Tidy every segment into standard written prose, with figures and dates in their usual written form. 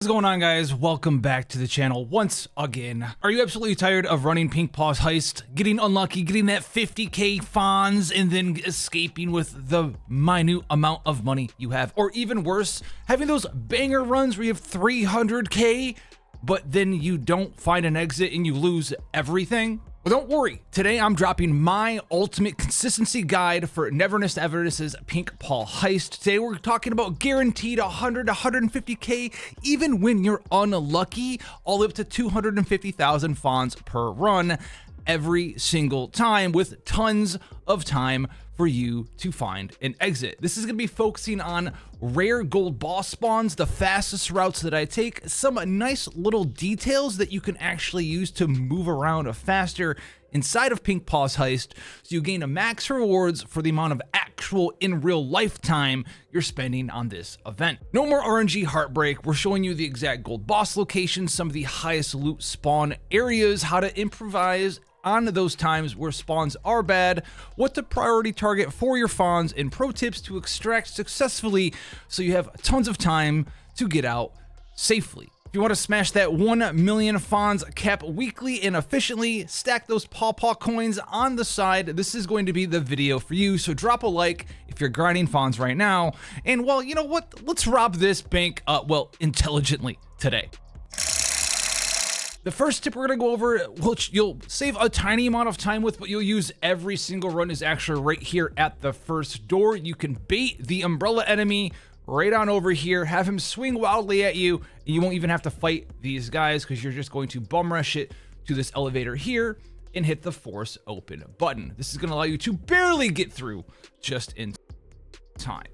What's going on, guys? Welcome back to the channel once again. Are you absolutely tired of running Pink Paws Heist, getting unlucky, getting that 50k Fons, and then escaping with the minute amount of money you have? Or even worse, having those banger runs where you have 300k, but then you don't find an exit and you lose everything? Well, don't worry. Today I'm dropping my ultimate consistency guide for Neverness to Everness's Pink Paw Heist. Today we're talking about guaranteed 100 to 150k even when you're unlucky, all up to 250,000 Fons per run every single time, with tons of time for you to find an exit. This is going to be focusing on rare gold boss spawns, the fastest routes that I take, some nice little details that you can actually use to move around faster inside of Pink Paws Heist, so you gain a max rewards for the amount of actual in real life time you're spending on this event. No more RNG heartbreak. We're showing you the exact gold boss locations, some of the highest loot spawn areas, how to improvise on those times where spawns are bad, what to priority target for your Fons, and pro tips to extract successfully so you have tons of time to get out safely. If you want to smash that 1 million Fons cap weekly and efficiently stack those Paw coins on the side, this is going to be the video for you. So drop a like if you're grinding Fons right now. And well, you know what? Let's rob this bank, intelligently today. The first tip we're going to go over, which you'll save a tiny amount of time with, but you'll use every single run, is actually right here at the first door. You can bait the umbrella enemy right on over here, have him swing wildly at you, and you won't even have to fight these guys because you're just going to bum rush it to this elevator here and hit the force open button. This is going to allow you to barely get through just in time.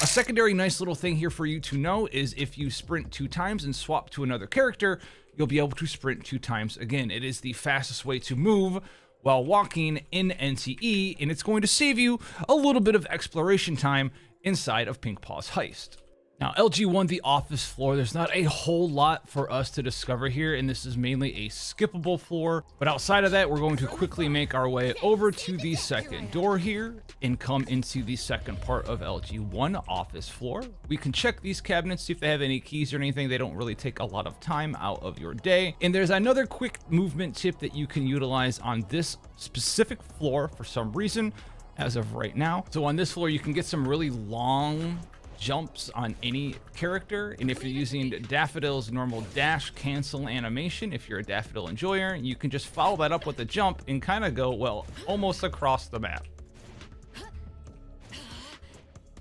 A secondary nice little thing here for you to know is if you sprint 2 times and swap to another character, you'll be able to sprint 2 times again. It is the fastest way to move while walking in NCE, and it's going to save you a little bit of exploration time inside of Pink Paws Heist. Now, LG1, the office floor, there's not a whole lot for us to discover here, and this is mainly a skippable floor. But outside of that, we're going to quickly make our way over to the second door here and come into the second part of LG1 office floor. We can check these cabinets, see if they have any keys or anything. They don't really take a lot of time out of your day. And there's another quick movement tip that you can utilize on this specific floor for some reason as of right now. So on this floor, you can get some really long jumps on any character, and if you're using Daffodil's normal dash cancel animation, if you're a Daffodil enjoyer, you can just follow that up with a jump and kind of go, well, almost across the map.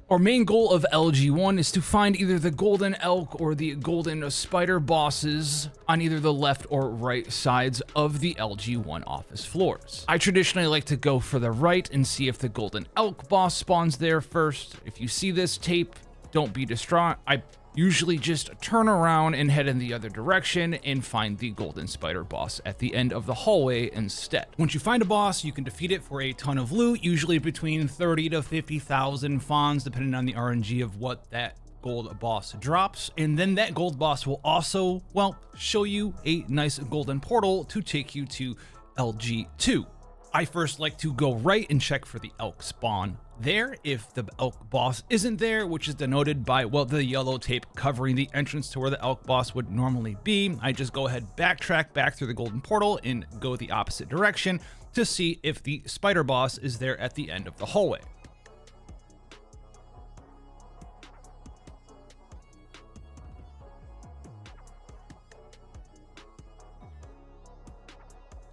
Our main goal of LG1 is to find either the golden elk or the golden spider bosses on either the left or right sides of the LG1 office floors. I traditionally like to go for the right and see if the golden elk boss spawns there first. If you see this tape, don't be distraught. I usually just turn around and head in the other direction and find the golden spider boss at the end of the hallway instead. Once you find a boss, you can defeat it for a ton of loot, usually between 30 to 50,000 Fons, depending on the RNG of what that gold boss drops. And then that gold boss will also, well, show you a nice golden portal to take you to LG2. I first like to go right and check for the elk spawn there. If the elk boss isn't there, which is denoted by, well, the yellow tape covering the entrance to where the elk boss would normally be, I just go ahead, backtrack back through the golden portal and go the opposite direction to see if the spider boss is there at the end of the hallway.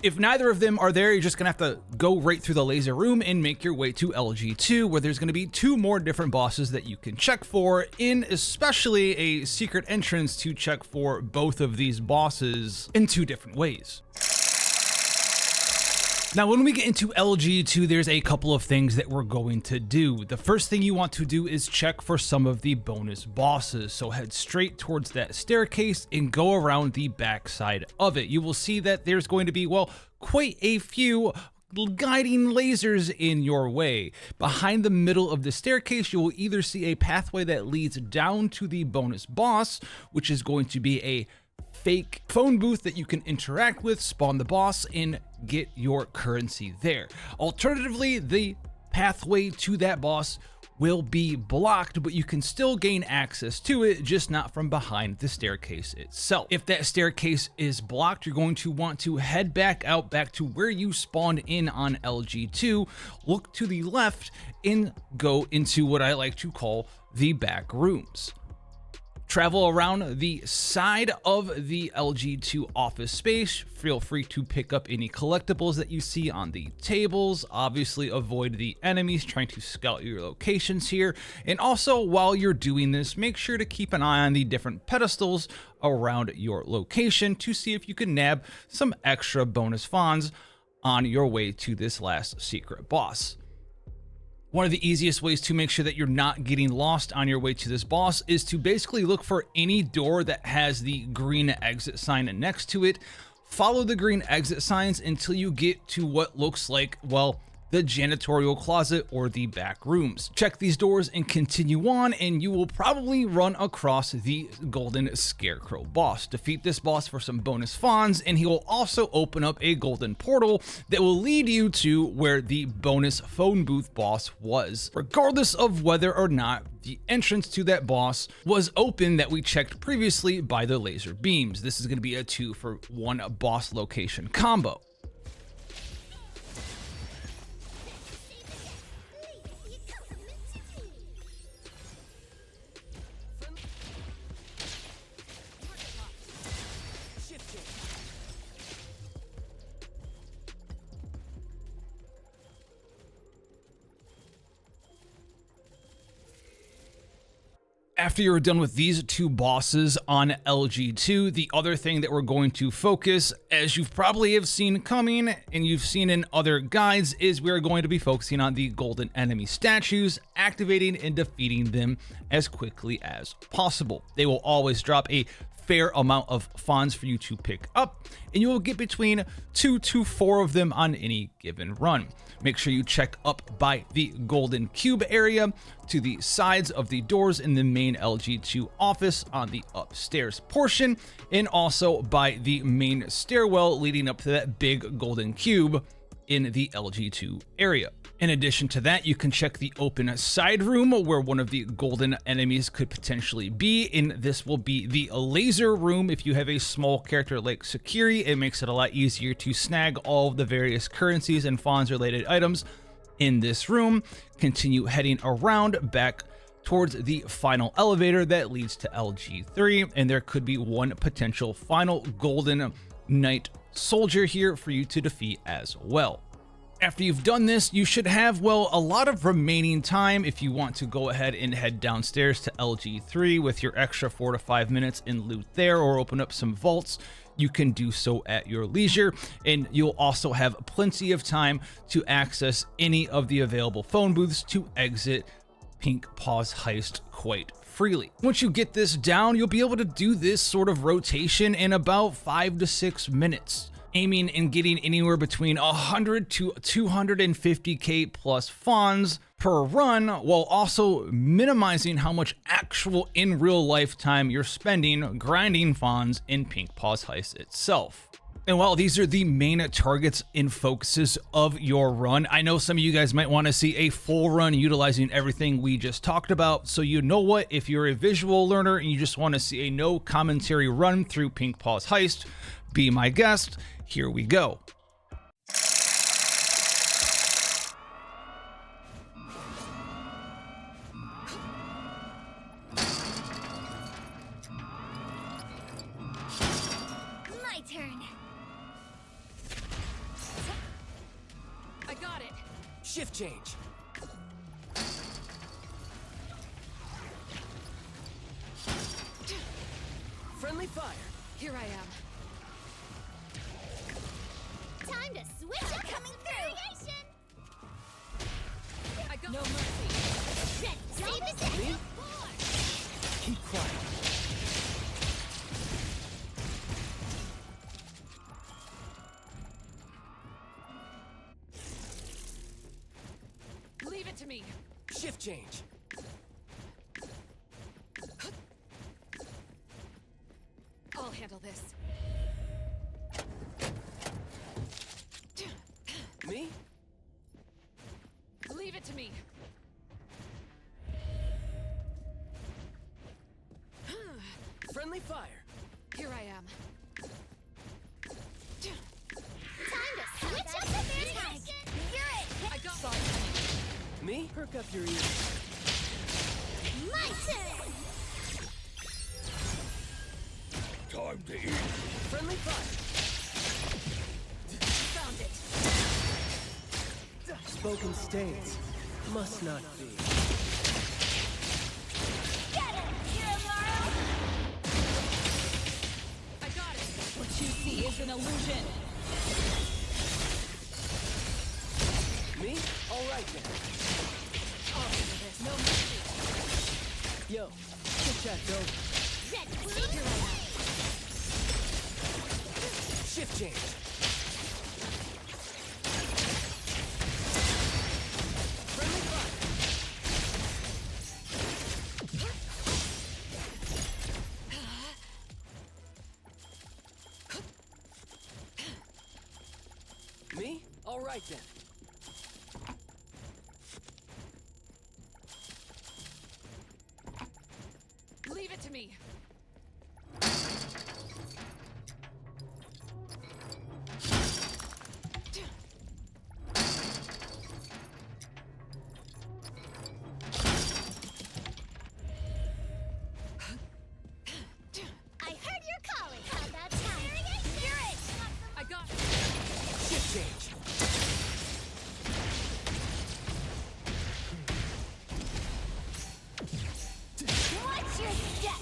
If neither of them are there, you're just gonna have to go right through the laser room and make your way to LG2, where there's gonna be 2 more different bosses that you can check for, in especially a secret entrance to check for both of these bosses in 2 different ways. Now, when we get into LG2, there's a couple of things that we're going to do. The first thing you want to do is check for some of the bonus bosses. So head straight towards that staircase and go around the backside of it. You will see that there's going to be, well, quite a few guiding lasers in your way. Behind the middle of the staircase, you will either see a pathway that leads down to the bonus boss, which is going to be a fake phone booth that you can interact with, spawn the boss, and get your currency there. Alternatively, the pathway to that boss will be blocked, but you can still gain access to it, just not from behind the staircase itself. If that staircase is blocked, you're going to want to head back out, back to where you spawned in on LG2, look to the left, and go into what I like to call the back rooms. Travel around the side of the LG2 office space. Feel free to pick up any collectibles that you see on the tables. Obviously, avoid the enemies trying to scout your locations here. And also, while you're doing this, make sure to keep an eye on the different pedestals around your location to see if you can nab some extra bonus Fons on your way to this last secret boss. One of the easiest ways to make sure that you're not getting lost on your way to this boss is to basically look for any door that has the green exit sign next to it. Follow the green exit signs until you get to what looks like, well, the janitorial closet or the back rooms. Check these doors and continue on, and you will probably run across the golden scarecrow boss. Defeat this boss for some bonus Fons, and he will also open up a golden portal that will lead you to where the bonus phone booth boss was, regardless of whether or not the entrance to that boss was open that we checked previously by the laser beams. This is going to be a 2-for-1 boss location combo. After you're done with these two bosses on LG2, the other thing that we're going to focus, as you've probably have seen coming and you've seen in other guides, is we're going to be focusing on the golden enemy statues, activating and defeating them as quickly as possible. They will always drop a fair amount of Fons for you to pick up, and you will get between 2 to 4 of them on any given run. Make sure you check up by the golden cube area, to the sides of the doors in the main LG2 office on the upstairs portion, and also by the main stairwell leading up to that big golden cube in the LG2 area. In addition to that, you can check the open side room where one of the golden enemies could potentially be, and this will be the laser room. If you have a small character like Sakiri, it makes it a lot easier to snag all of the various currencies and Fons related items in this room. Continue heading around back towards the final elevator that leads to LG3, and there could be one potential final golden knight soldier here for you to defeat as well. After you've done this, you should have, well, a lot of remaining time if you want to go ahead and head downstairs to LG3 with your extra 4 to 5 minutes and loot there, or open up some vaults. You can do so at your leisure, and you'll also have plenty of time to access any of the available phone booths to exit Pink Paws Heist quite freely. Once you get this down, you'll be able to do this sort of rotation in about 5 to 6 minutes. Aiming and getting anywhere between 100 to 250k plus Fons per run, while also minimizing how much actual in real life time you're spending grinding Fons in Pink Paws Heist itself. And while these are the main targets and focuses of your run, I know some of you guys might want to see a full run utilizing everything we just talked about. So you know what, if you're a visual learner and you just want to see a no commentary run through Pink Paws Heist, be my guest. Here we go. My turn. I got it. Shift change. Friendly fire. Here I am. Time to switch up. Coming through. I got no mercy. Ready. Save this. Me? Keep quiet. Leave it to me. Shift change. I'll handle this. Me? Leave it to me. Friendly fire. Here I am. Time to switch up the variation. You're it. I got Me? Perk up your ears. My turn. Time to eat. Friendly fire. found it. Spoken states. Must not be. Get it. Here, Laurel. I got it. What you see is an illusion. Me? Alright then. I'll handle this. No mercy. Yo, chit chat's over. Ready. Here I am. Shift change. Friendly fire. Me? Alright then. Leave it to me. I heard your calling. How about time? You're it. I got it. Shift change. Watch your step.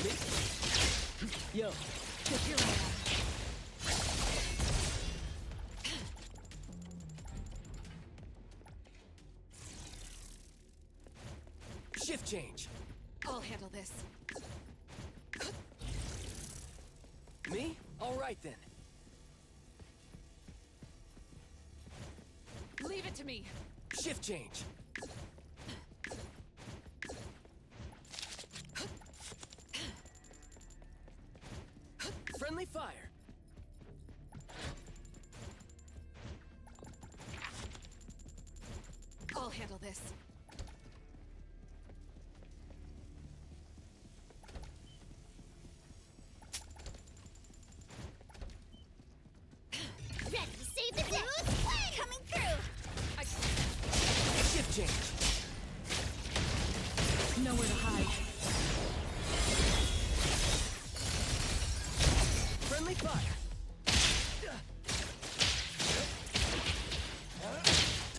Me? Yo, Here I am. shift change. I'll handle this. Me? Alright then. Leave it to me. Shift change. Friendly fire. I'll handle this. Ready to save the day. Coming through. Shift change. Nowhere to hide. Friendly fire.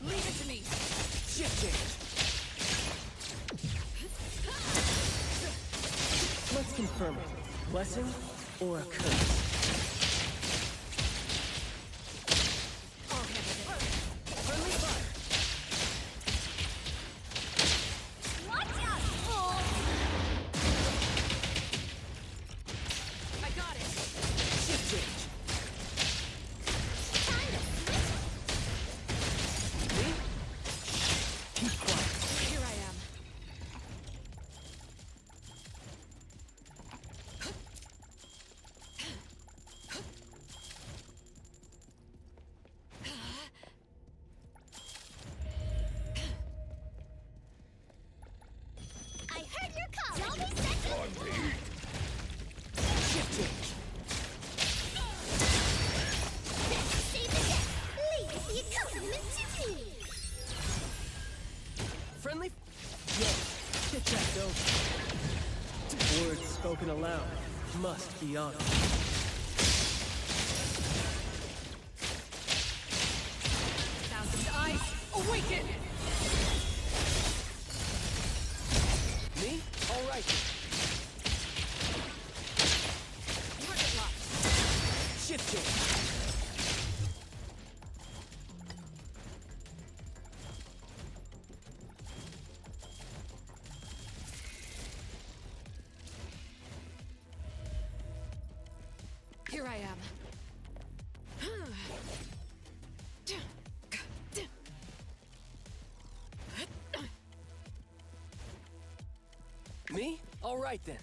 Leave it to me. Shift change. Let's confirm it. Blessing or a curse? I'll handle this. Friendly fire. Watch out, fool. I got it. Shift change. Time to switch. Me? Keep quiet. Here I am. I heard your call. Don't be second. Time to eat. Shift change. Ready to save the day. Leave the accompaniment to me. Friendly. Yo, chit chat's over. Words spoken aloud must be honored. Thousand eyes, awaken! Me? Alright. Target locked. Shift change. Here I am. Me? Alright then.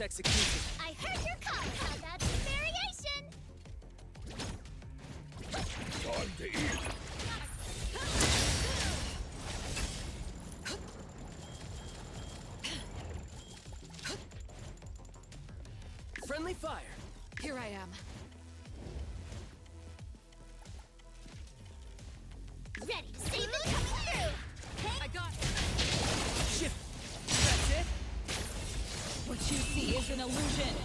execution. I heard your call. How about some variation? Time to eat. Friendly fire. Here I am. Ready to save it coming through. I got Shift. That's it. What you see is an illusion.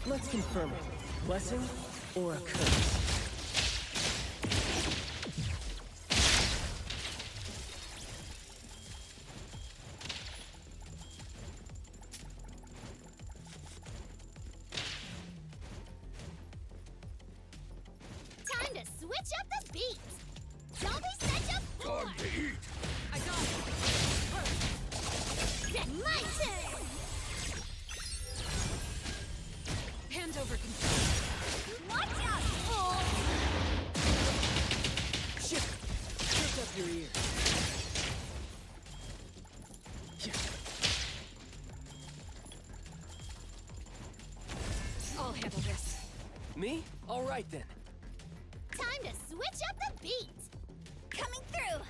Let's confirm it. Blessing or a curse? Time to switch up the beat. Don't be such a fool. Time to eat. I got it. Then my turn. Hand over control. Watch out, fool. Shift. Lift up your ear. I'll handle this. Me? All right then. Time to switch up the beat. Coming through.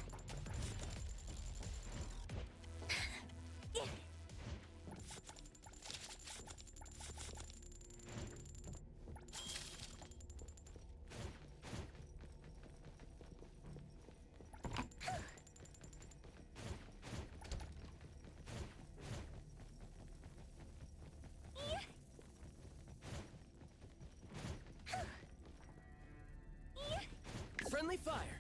Friendly fire.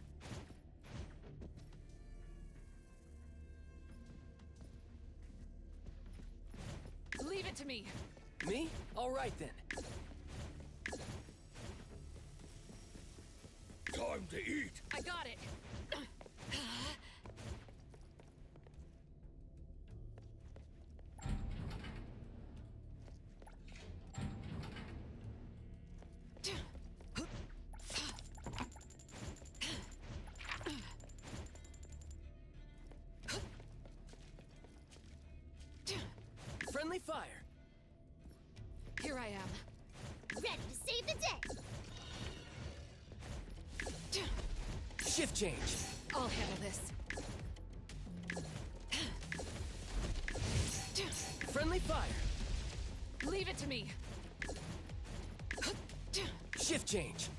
Leave it to me. Me? All right then. Time to eat. I got it. Friendly fire. Here I am. Ready to save the day. Shift change. I'll handle this. Friendly fire. Leave it to me. Shift change.